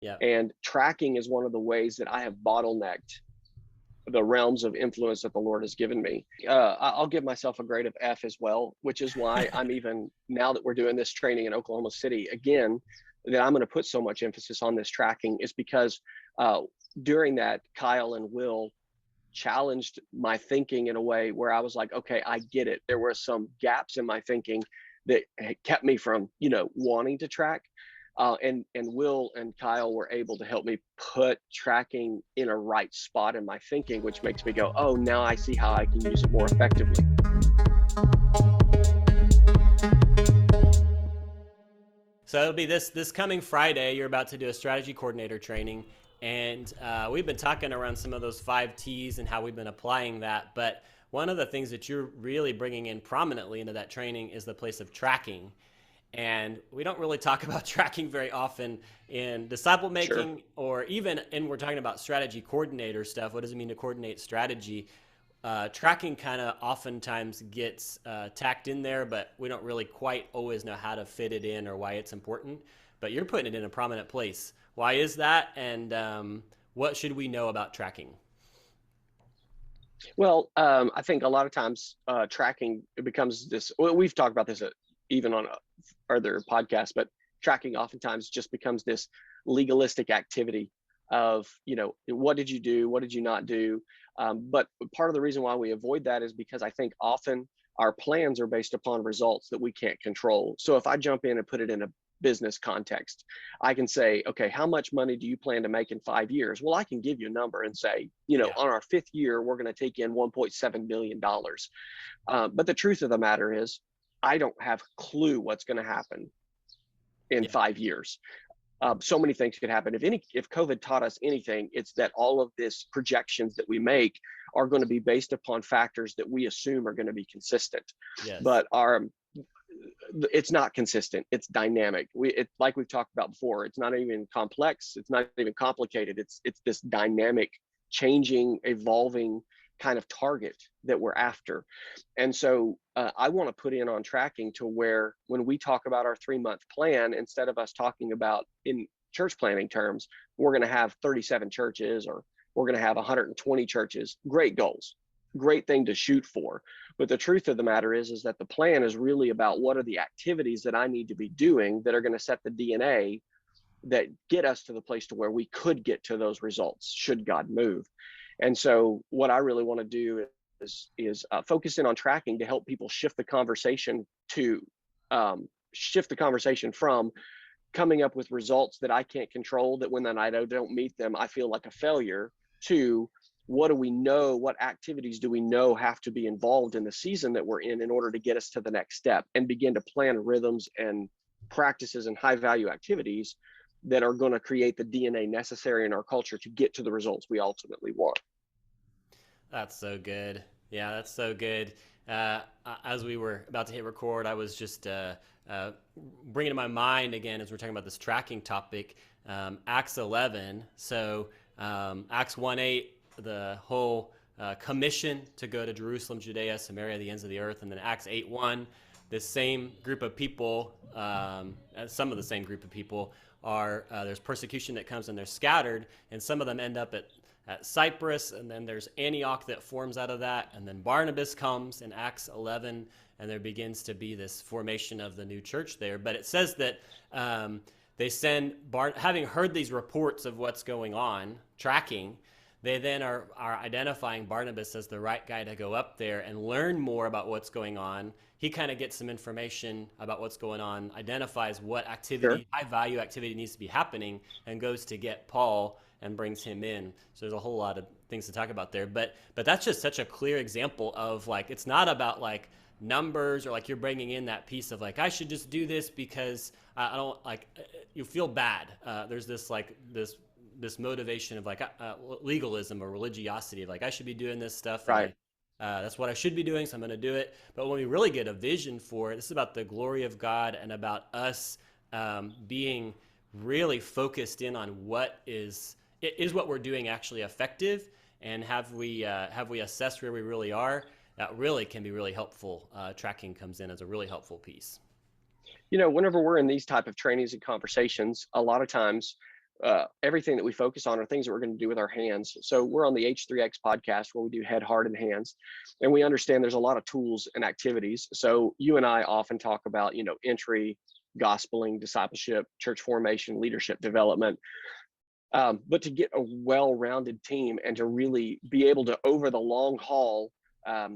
Yeah. And tracking is one of the ways that I have bottlenecked the realms of influence that the Lord has given me. I'll give myself a grade of F as well, which is why I'm even, now that we're doing this training in Oklahoma City again, that I'm going to put so much emphasis on this tracking is because during that, Kyle and Will challenged my thinking in a way where I was like, okay, I get it. There were some gaps in my thinking that kept me from, wanting to track. And Will and Kyle were able to help me put tracking in a right spot in my thinking, which makes me go, oh, now I see how I can use it more effectively. So it'll be this coming Friday. You're about to do a strategy coordinator training, and we've been talking around some of those 5 T's and how we've been applying that. But one of the things that you're really bringing in prominently into that training is the place of tracking. And we don't really talk about tracking very often in disciple making, Sure. or even, and we're talking about strategy coordinator stuff. What does it mean to coordinate strategy? Tracking kind of oftentimes gets tacked in there, but we don't really quite always know how to fit it in or why it's important. But you're putting it in a prominent place. Why is that? And what should we know about tracking? Well, I think a lot of times tracking, it becomes this, well, we've talked about this even on other podcasts, but tracking oftentimes just becomes this legalistic activity of, what did you do? What did you not do? But part of the reason why we avoid that is because I think often our plans are based upon results that we can't control. So if I jump in and put it in a business context, I can say, okay, how much money do you plan to make in 5 years? Well, I can give you a number and say, Yeah. on our 5th year, we're going to take in $1.7 million. But the truth of the matter is, I don't have a clue what's going to happen in Yeah. 5 years. So many things could happen. If COVID taught us anything, it's that all of this projections that we make are going to be based upon factors that we assume are going to be consistent. Yes. But it's not consistent. It's dynamic. Like we've talked about before, it's not even complex. It's not even complicated. It's this dynamic, changing, evolving kind of target that we're after. And so I want to put in on tracking to where when we talk about our 3-month plan, instead of us talking about in church planning terms, we're going to have 37 churches or we're going to have 120 churches. Great goals, great thing to shoot for. But the truth of the matter is that the plan is really about what are the activities that I need to be doing that are going to set the DNA that get us to the place to where we could get to those results should God move. And so what I really want to do is focus in on tracking to help people shift the conversation from coming up with results that I can't control, that when I don't meet them, I feel like a failure, to what do we know, what activities do we know have to be involved in the season that we're in order to get us to the next step, and begin to plan rhythms and practices and high value activities that are going to create the DNA necessary in our culture to get to the results we ultimately want. That's so good. Yeah, that's so good. As we were about to hit record, I was just bringing to my mind again, as we're talking about this tracking topic, Acts 11. So Acts 1:8, the whole commission to go to Jerusalem, Judea, Samaria, the ends of the earth. And then Acts 8:1, this same group of people, some of the same group of people, there's persecution that comes and they're scattered, and some of them end up at Cyprus, and then there's Antioch that forms out of that, and then Barnabas comes in Acts 11, and there begins to be this formation of the new church there. But it says that they send having heard these reports of what's going on, tracking, they then are identifying Barnabas as the right guy to go up there and learn more about what's going on. He kind of gets some information about what's going on, identifies what activity, Sure. high value activity needs to be happening, and goes to get Paul and brings him in. So there's a whole lot of things to talk about there. But that's just such a clear example of, like, it's not about like numbers, or like you're bringing in that piece of like, I should just do this because I don't, like, you feel bad. There's this like this motivation of like legalism or religiosity of like, I should be doing this stuff. Right. That's what I should be doing, so I'm going to do it. But when we really get a vision for it, this is about the glory of God and about us being really focused in on what is what we're doing actually effective, and have we assessed where we really are. That really can be really helpful. Tracking comes in as a really helpful piece. Whenever we're in these type of trainings and conversations, a lot of times everything that we focus on are things that we're going to do with our hands. So we're on the H3X podcast where we do head, heart, and hands. And we understand there's a lot of tools and activities. So you and I often talk about, entry, gospeling, discipleship, church formation, leadership development. But to get a well-rounded team and to really be able to, over the long haul,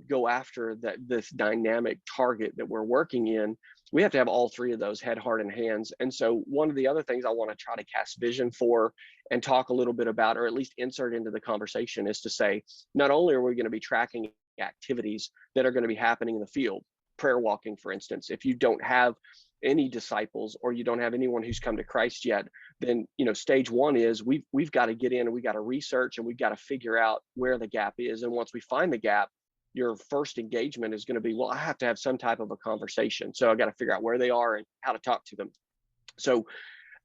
go after this dynamic target that we're working in, we have to have all three of those: head, heart, and hands. And so one of the other things I want to try to cast vision for and talk a little bit about, or at least insert into the conversation, is to say, not only are we going to be tracking activities that are going to be happening in the field, prayer walking, for instance. If you don't have any disciples or you don't have anyone who's come to Christ yet, then stage one is we've got to get in and we got to research and we've got to figure out where the gap is. And once we find the gap, your first engagement is going to be, well, I have to have some type of a conversation. So I got to figure out where they are and how to talk to them. So,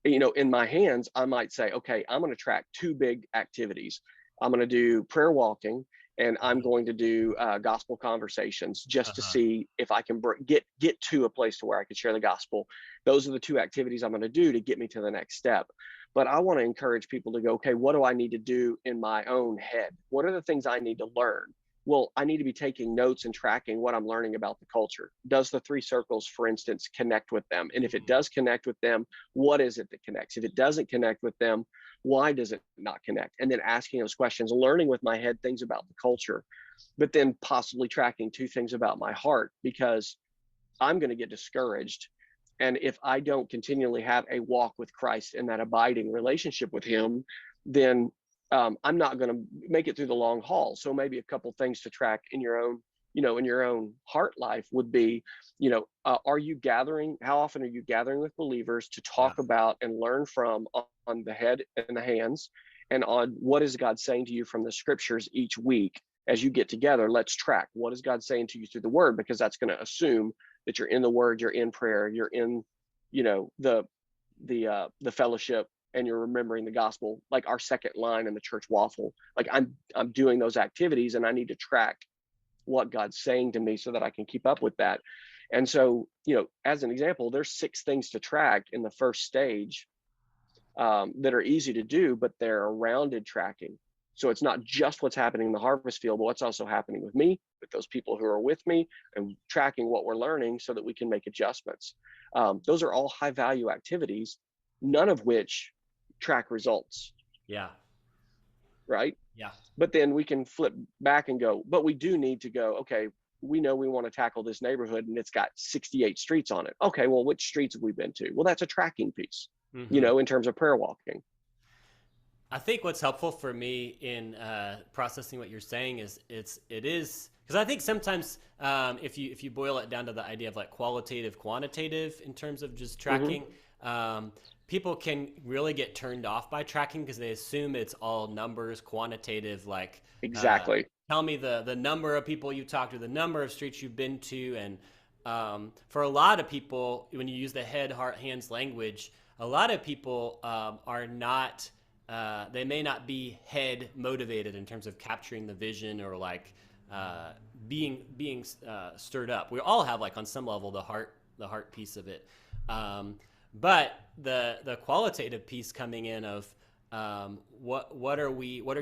in my hands, I might say, okay, I'm going to track two big activities. I'm going to do prayer walking and I'm going to do gospel conversations just to see if I can get to a place to where I can share the gospel. Those are the two activities I'm going to do to get me to the next step. But I want to encourage people to go, okay, what do I need to do in my own head? What are the things I need to learn? Well, I need to be taking notes and tracking what I'm learning about the culture. Does the three circles, for instance, connect with them? And if it does connect with them, what is it that connects? If it doesn't connect with them, why does it not connect? And then asking those questions, learning with my head things about the culture, but then possibly tracking two things about my heart, because I'm going to get discouraged. And if I don't continually have a walk with Christ and that abiding relationship with him, then I'm not going to make it through the long haul. So maybe a couple things to track in your own, in your own heart life would be, are you gathering? How often are you gathering with believers to talk about and learn from on the head and the hands, and on what is God saying to you from the scriptures each week? As you get together, let's track what is God saying to you through the word, because that's going to assume that you're in the word, you're in prayer, you're in, the fellowship, and you're remembering the gospel, like our second line in the church waffle. Like I'm doing those activities and I need to track what God's saying to me so that I can keep up with that. And so, as an example, there's 6 things to track in the first stage that are easy to do, but they're a rounded tracking. So it's not just what's happening in the harvest field, but what's also happening with me, with those people who are with me, and tracking what we're learning so that we can make adjustments. Those are all high value activities, none of which track results. Yeah. Right? Yeah. But then we can flip back and go, but we do need to go, okay, we know we want to tackle this neighborhood and it's got 68 streets on it. Okay, well, which streets have we been to? Well, that's a tracking piece, in terms of prayer walking. I think what's helpful for me in processing what you're saying is it is because I think sometimes if you boil it down to the idea of like qualitative, quantitative in terms of just tracking, people can really get turned off by tracking because they assume it's all numbers, quantitative, like exactly. Tell me the number of people you talked to, the number of streets you've been to, and for a lot of people, when you use the head, heart, hands language, a lot of people are not. They may not be head motivated in terms of capturing the vision or like being stirred up. We all have like on some level the heart piece of it, but the qualitative piece coming in of what are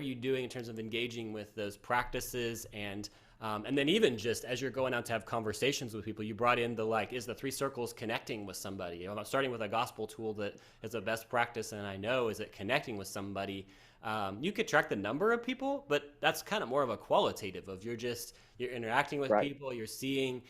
you doing in terms of engaging with those practices and then even just as you're going out to have conversations with people, you brought in is the 3 circles connecting with somebody? I'm starting with a gospel tool that is a best practice, and I know is it connecting with somebody. You could track the number of people, but that's kind of more of a qualitative of you're interacting with people, you're seeing,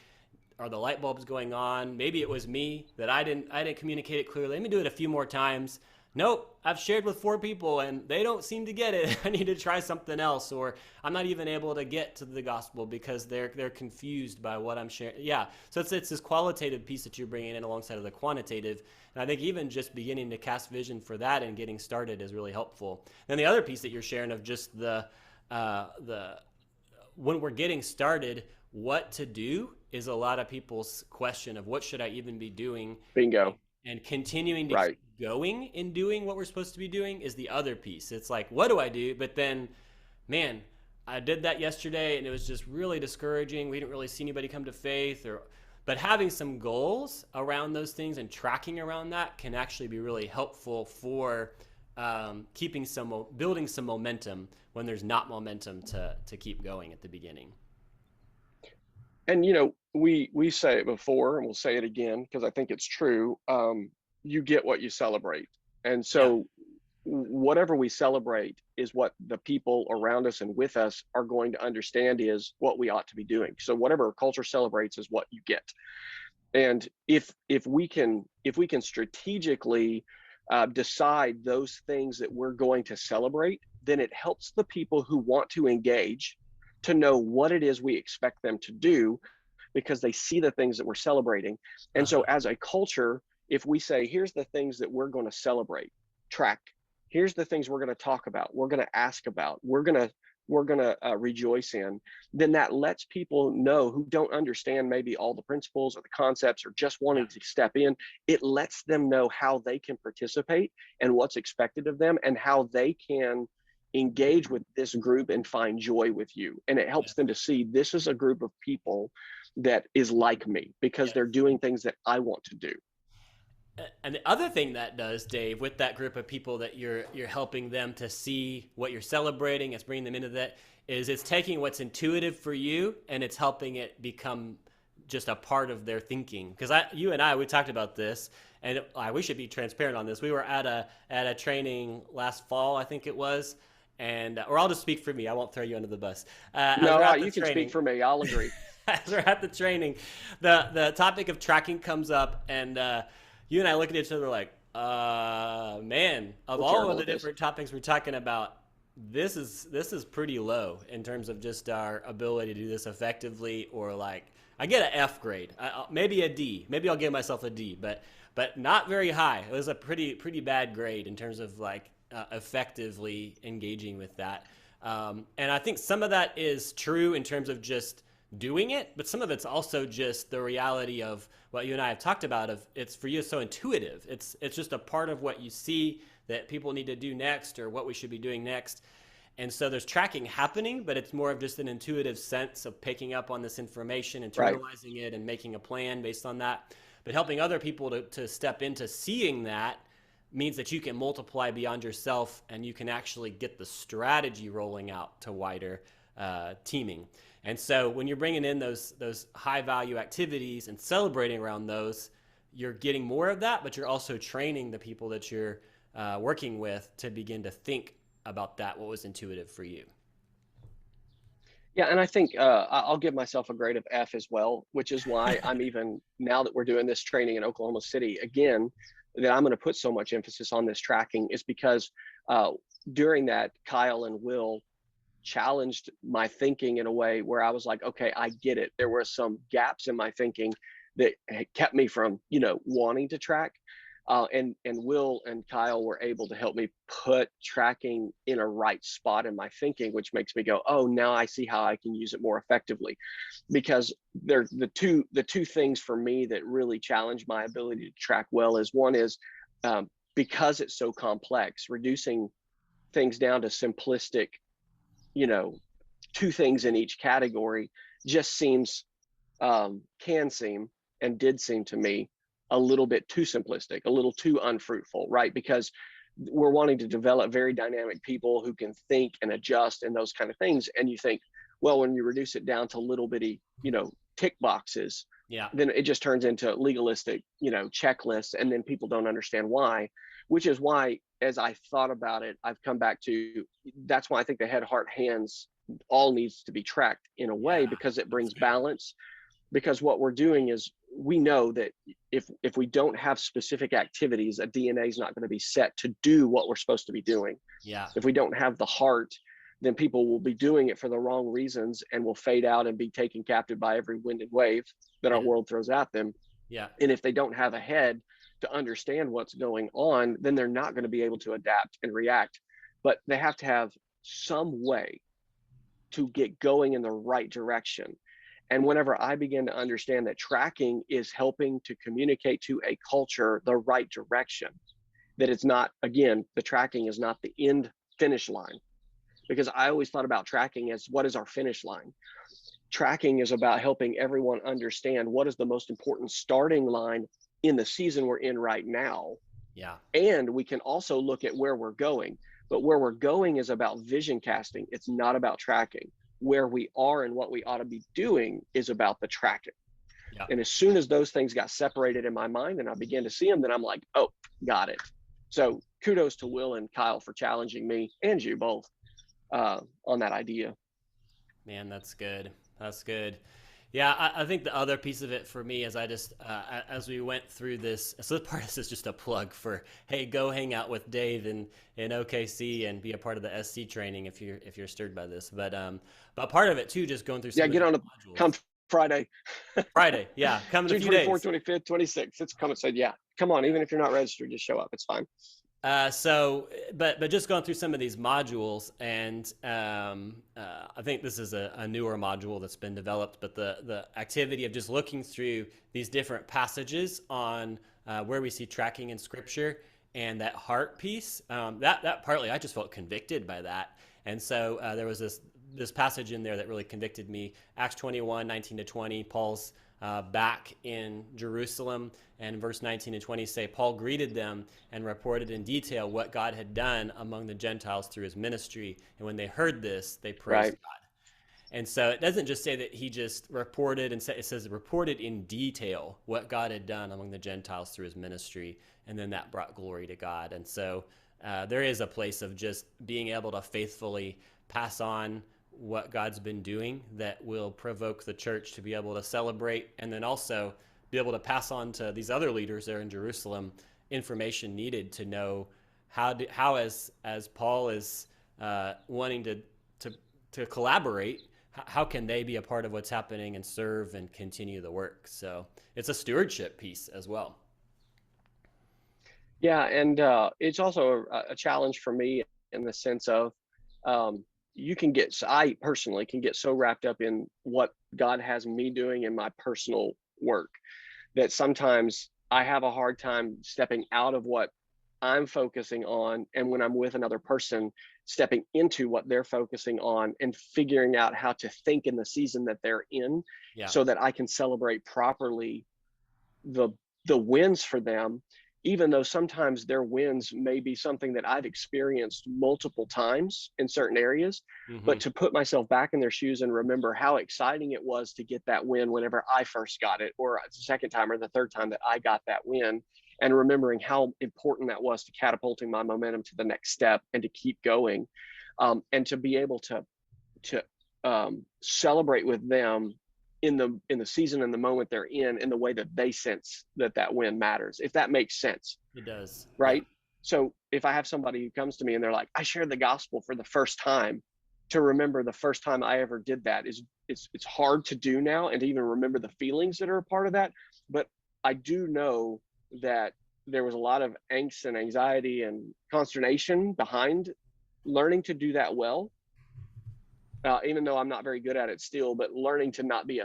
are the light bulbs going on? Maybe it was me that I didn't communicate it clearly. Let me do it a few more times. Nope, I've shared with 4 people and they don't seem to get it. I need to try something else, or I'm not even able to get to the gospel because they're confused by what I'm sharing. Yeah, so it's this qualitative piece that you're bringing in alongside of the quantitative, and I think even just beginning to cast vision for that and getting started is really helpful. And the other piece that you're sharing of just the when we're getting started, what to do is a lot of people's question of what should I even be doing. Bingo. And continuing to keep going and doing what we're supposed to be doing is the other piece. It's like, what do I do? But then, man, I did that yesterday and it was just really discouraging. We didn't really see anybody come to faith. But having some goals around those things and tracking around that can actually be really helpful for building some momentum when there's not momentum to keep going at the beginning. And we say it before, and we'll say it again because I think it's true. You get what you celebrate, and Yeah. so whatever we celebrate is what the people around us and with us are going to understand is what we ought to be doing. So whatever culture celebrates is what you get. And if we can strategically decide those things that we're going to celebrate, then it helps the people who want to engage to know what it is we expect them to do, because they see the things that we're celebrating. And so as a culture, if we say, here's the things that we're going to celebrate, track, here's the things we're going to talk about, we're going to ask about, we're going to rejoice in, then that lets people know who don't understand maybe all the principles or the concepts or just wanting to step in. It lets them know how they can participate and what's expected of them and how they can engage with this group and find joy with you. And it helps them to see this is a group of people that is like me because they're doing things that I want to do. And the other thing that does, Dave, with that group of people that you're helping them to see what you're celebrating, it's bringing them into that, is it's taking what's intuitive for you and it's helping it become just a part of their thinking. Because you and I, we talked about this, and we should be transparent on this. We were at a training last fall, I think it was, and or I'll just speak for me. I won't throw you under the bus. No, you can speak for me. I'll agree. As we're at the training, the topic of tracking comes up, and you and I look at each other like, man, of all of the different topics we're talking about, this is pretty low in terms of just our ability to do this effectively. Or like, I get an F grade, maybe a D, maybe I'll give myself a D, but not very high. It was a pretty bad grade in terms of like effectively engaging with that. And I think some of that is true in terms of just doing it, but some of it's also just the reality of what you and I have talked about, of it's for you so intuitive. It's just a part of what you see that people need to do next, or what we should be doing next. And so there's tracking happening, but it's more of just an intuitive sense of picking up on this information, internalizing it, and making a plan based on that. But helping other people to step into seeing that means that you can multiply beyond yourself, and you can actually get the strategy rolling out to wider teaming. And so when you're bringing in those high value activities and celebrating around those, you're getting more of that, but you're also training the people that you're working with to begin to think about that, what was intuitive for you. Yeah, and I think I'll give myself a grade of F as well, which is why I'm even, now that we're doing this training in Oklahoma City, again, that I'm going to put so much emphasis on this tracking is because during that, Kyle and Will challenged my thinking in a way where I was like, okay, I get it. There were some gaps in my thinking that kept me from, wanting to track. And Will and Kyle were able to help me put tracking in a right spot in my thinking, which makes me go, oh, now I see how I can use it more effectively. Because they're the two things for me that really challenge my ability to track well is, one is because it's so complex, reducing things down to simplistic, two things in each category just seems, can seem, and did seem to me a little bit too simplistic, a little too unfruitful, right? Because we're wanting to develop very dynamic people who can think and adjust and those kind of things. And you think, well, when you reduce it down to little bitty, tick boxes, then it just turns into legalistic, checklists, and then people don't understand why, which is why, as I thought about it, I've come back to, that's why I think the head, heart, hands all needs to be tracked in a way, because it brings balance. Because what we're doing is, we know that if we don't have specific activities, a DNA is not going to be set to do what we're supposed to be doing. If we don't have the heart, then people will be doing it for the wrong reasons and will fade out and be taken captive by every wind and wave that our world throws at them. And if they don't have a head to understand what's going on, then they're not going to be able to adapt and react. But they have to have some way to get going in the right direction. And whenever I begin to understand that tracking is helping to communicate to a culture the right direction, that it's not, again, the tracking is not the end finish line. Because I always thought about tracking as, what is our finish line? Tracking is about helping everyone understand what is the most important starting line in the season we're in right now, Yeah. And we can also look at where we're going. But where we're going is about vision casting. It's not about tracking. Where we are and what we ought to be doing is about the tracking. Yeah. And as soon as those things got separated in my mind and I began to see them, then I'm like, oh, got it. So kudos to Will and Kyle for challenging me and you both on that idea. Man, that's good. That's good. Yeah, I think the other piece of it for me is I just as we went through this, so part of this is just a plug for, hey, go hang out with Dave in OKC and be a part of the SC training if you're stirred by this. But part of it too, just going through some get on a modules. Come Friday. Friday, yeah, come in a few 24th, days. 25th, 26th. It's come and said, yeah, come on. Even if you're not registered, just show up. It's fine. But just going through some of these modules, and I think this is a newer module that's been developed, but the activity of just looking through these different passages on where we see tracking in Scripture and that heart piece, that partly I just felt convicted by that. And so there was this passage in there that really convicted me. Acts 21, 19 to 20, Paul's back in Jerusalem, and verse 19 and 20 say, Paul greeted them and reported in detail what God had done among the Gentiles through his ministry. And when they heard this, they praised God. And so it doesn't just say that he just reported, and it says reported in detail what God had done among the Gentiles through his ministry. And then that brought glory to God. And so there is a place of just being able to faithfully pass on what God's been doing that will provoke the church to be able to celebrate, and then also be able to pass on to these other leaders there in Jerusalem information needed to know how as Paul is wanting to collaborate, how can they be a part of what's happening and serve and continue the work. So it's a stewardship piece as well. Yeah, and it's also a challenge for me in the sense of I personally can get so wrapped up in what God has me doing in my personal work that sometimes I have a hard time stepping out of what I'm focusing on, and when I'm with another person, stepping into what they're focusing on and figuring out how to think in the season that they're in, so that I can celebrate properly the wins for them, even though sometimes their wins may be something that I've experienced multiple times in certain areas. But to put myself back in their shoes and remember how exciting it was to get that win whenever I first got it, or the second time or the third time that I got that win, and remembering how important that was to catapulting my momentum to the next step and to keep going, and to be able to celebrate with them in the season and the moment they're in the way that they sense that win matters, if that makes sense. It does. Right. Yeah. So if I have somebody who comes to me and they're like, I shared the gospel for the first time, to remember the first time I ever did that it's hard to do now, and to even remember the feelings that are a part of that. But I do know that there was a lot of angst and anxiety and consternation behind learning to do that well. Even though I'm not very good at it still, but learning to not be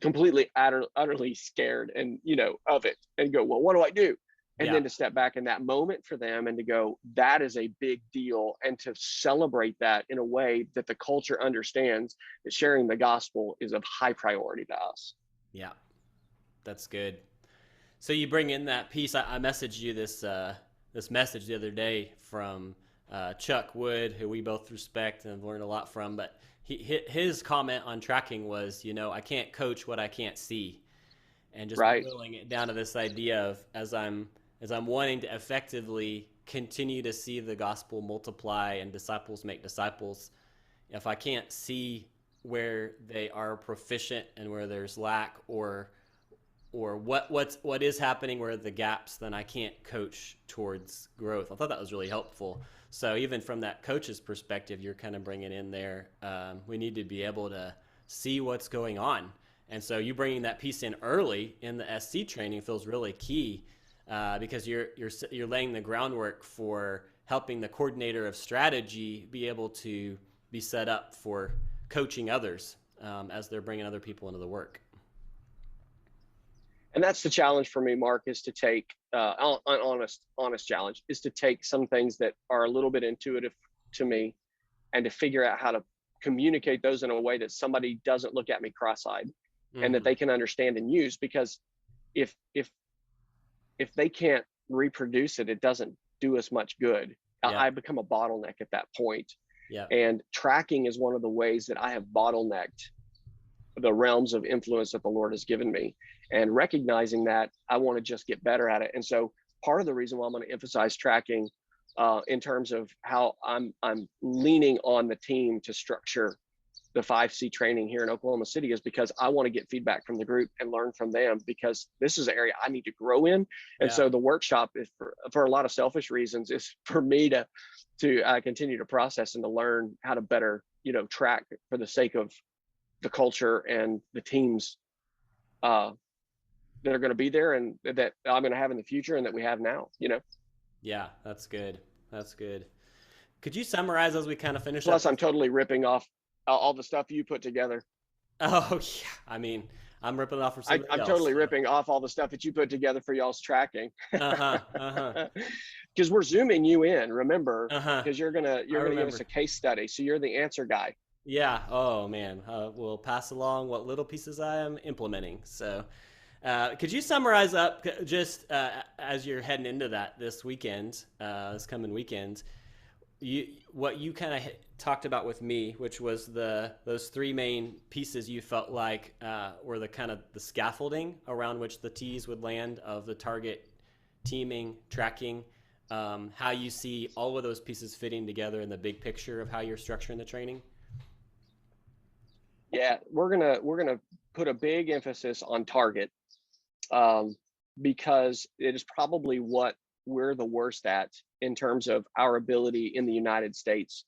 completely utterly scared and of it, and go, well, what do I do? And then to step back in that moment for them and to go, that is a big deal, and to celebrate that in a way that the culture understands that sharing the gospel is of high priority to us. Yeah, that's good. So you bring in that piece. I messaged you this message the other day from Chuck Wood, who we both respect and have learned a lot from, but his comment on tracking was, I can't coach what I can't see, and just boiling it down to this idea of as I'm wanting to effectively continue to see the gospel multiply and disciples make disciples, if I can't see where they are proficient and where there's lack or what is happening, where are the gaps, then I can't coach towards growth. I thought that was really helpful. So even from that coach's perspective, you're kind of bringing in there, we need to be able to see what's going on. And so you bringing that piece in early in the SC training feels really key, because you're laying the groundwork for helping the coordinator of strategy be able to be set up for coaching others as they're bringing other people into the work. And that's the challenge for me, Mark, is to take an honest challenge, is to take some things that are a little bit intuitive to me and to figure out how to communicate those in a way that somebody doesn't look at me cross-eyed, and that they can understand and use. Because if they can't reproduce it, it doesn't do us much good. Yeah. I become a bottleneck at that point. Yeah. And tracking is one of the ways that I have bottlenecked the realms of influence that the Lord has given me, and recognizing that I want to just get better at it. And so part of the reason why I'm going to emphasize tracking in terms of how I'm leaning on the team to structure the 5C training here in Oklahoma City is because I want to get feedback from the group and learn from them, because this is an area I need to grow in. And so the workshop is for a lot of selfish reasons, is for me to continue to process and to learn how to better, track for the sake of the culture and the teams that are going to be there and that I'm going to have in the future and that we have now, Yeah, that's good. That's good. Could you summarize as we kind of finish Plus, up? I'm totally ripping off all the stuff you put together. Oh, yeah. I mean, I'm ripping it off from somebody I'm else. totally ripping off all the stuff that you put together for y'all's tracking. Because we're zooming you in, remember, because you're gonna give us a case study. So you're the answer guy. Yeah. Oh man. We'll pass along what little pieces I am implementing. So, could you summarize up just as you're heading into that this weekend, this coming weekend, what you kind of talked about with me, which was those three main pieces you felt like were the kind of the scaffolding around which the T's would land of the target, teaming, tracking, how you see all of those pieces fitting together in the big picture of how you're structuring the training? Yeah, we're gonna put a big emphasis on target because it is probably what we're the worst at in terms of our ability in the United States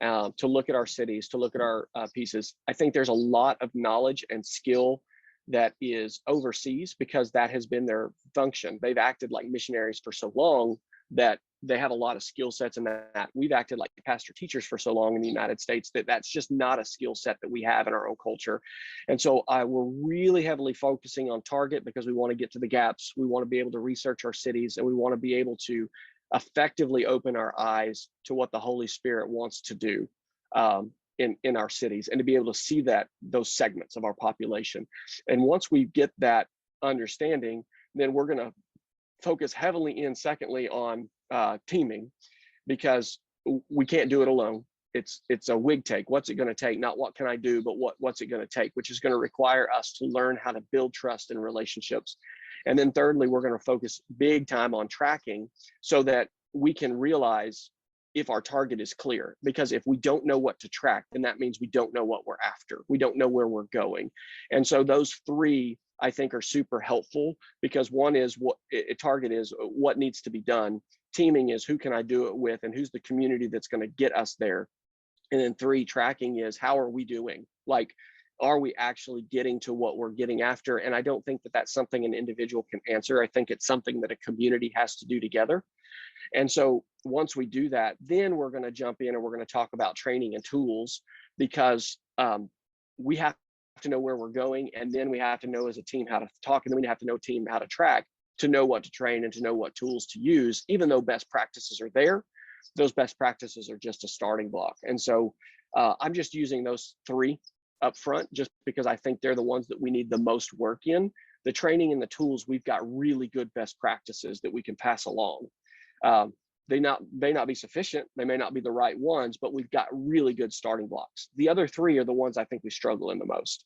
to look at our cities, to look at our pieces. I think there's a lot of knowledge and skill that is overseas because that has been their function. They've acted like missionaries for so long that they have a lot of skill sets in that. We've acted like pastor teachers for so long in the United States that that's just not a skill set that we have in our own culture. And so we're really heavily focusing on target because we want to get to the gaps. We want to be able to research our cities, and we want to be able to effectively open our eyes to what the Holy Spirit wants to do in our cities, and to be able to see those segments of our population. And once we get that understanding, then we're going to focus heavily secondly on teaming, because we can't do it alone. It's a wig take. What's it going to take? Not what can I do, but what's it going to take, which is going to require us to learn how to build trust in relationships. And then thirdly, we're going to focus big time on tracking so that we can realize if our target is clear, because if we don't know what to track, then that means we don't know what we're after. We don't know where we're going. And so those three, I think, are super helpful, because one is target is what needs to be done. Teaming is who can I do it with, and who's the community that's going to get us there. And then three, tracking is how are we doing? Like, are we actually getting to what we're getting after? And I don't think that that's something an individual can answer. I think it's something that a community has to do together. And so once we do that, then we're going to jump in and we're going to talk about training and tools, because we have to know where we're going, and then we have to know as a team how to talk, and then we have to know team how to track, to know what to train and to know what tools to use. Even though best practices are there, those best practices are just a starting block. And so I'm just using those three up front just because I think they're the ones that we need the most work in. The training and the tools, we've got really good best practices that we can pass along. They may not be sufficient, they may not be the right ones, but we've got really good starting blocks. The other three are the ones I think we struggle in the most.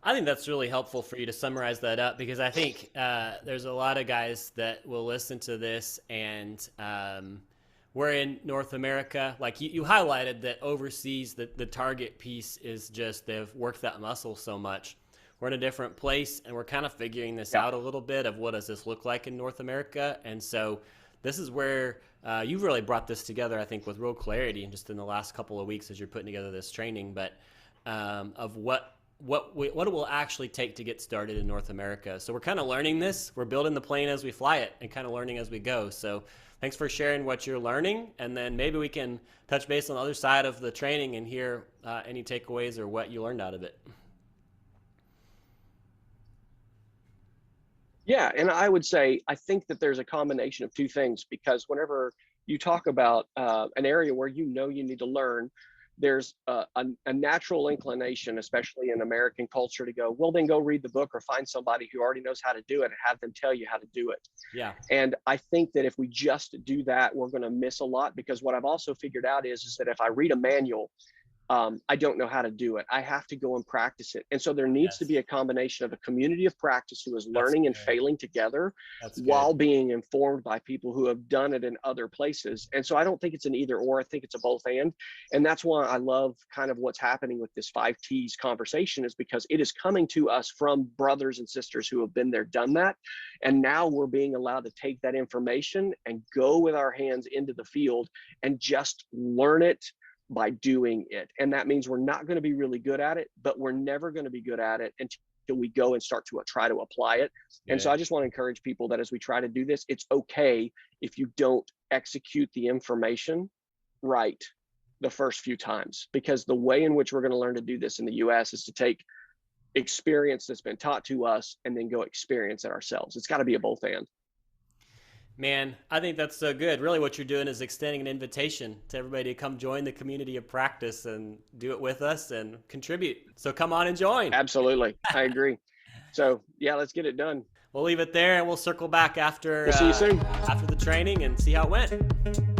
I think that's really helpful for you to summarize that up, because I think there's a lot of guys that will listen to this, and we're in North America. Like you highlighted that overseas, the target piece is just they've worked that muscle so much. We're in a different place, and we're kind of figuring this out a little bit of what does this look like in North America. And so this is where you've really brought this together, I think, with real clarity, and just in the last couple of weeks as you're putting together this training, but of what it will actually take to get started in North America. So we're kind of learning this. We're building the plane as we fly it and kind of learning as we go. So thanks for sharing what you're learning. And then maybe we can touch base on the other side of the training and hear any takeaways or what you learned out of it. Yeah, and I would say, I think that there's a combination of two things, because whenever you talk about an area where you need to learn, there's a natural inclination, especially in American culture, to go, well, then go read the book or find somebody who already knows how to do it and have them tell you how to do it. Yeah. And I think that if we just do that, we're going to miss a lot, because what I've also figured out is that if I read a manual, I don't know how to do it. I have to go and practice it. And so there needs to be a combination of a community of practice who is learning and failing together while being informed by people who have done it in other places. And so I don't think it's an either or. I think it's a both and. And that's why I love kind of what's happening with this 5 T's conversation, is because it is coming to us from brothers and sisters who have been there, done that. And now we're being allowed to take that information and go with our hands into the field and just learn it by doing it. And that means we're not going to be really good at it, but we're never going to be good at it until we go and start to try to apply it. And so I just want to encourage people that as we try to do this, it's okay if you don't execute the information right the first few times, because the way in which we're going to learn to do this in the US is to take experience that's been taught to us and then go experience it ourselves. It's got to be a both and. Man, I think that's so good. Really what you're doing is extending an invitation to everybody to come join the community of practice and do it with us and contribute. So come on and join. Absolutely. I agree. So yeah, let's get it done. We'll leave it there and we'll circle back after, we'll see you soon. After the training and see how it went.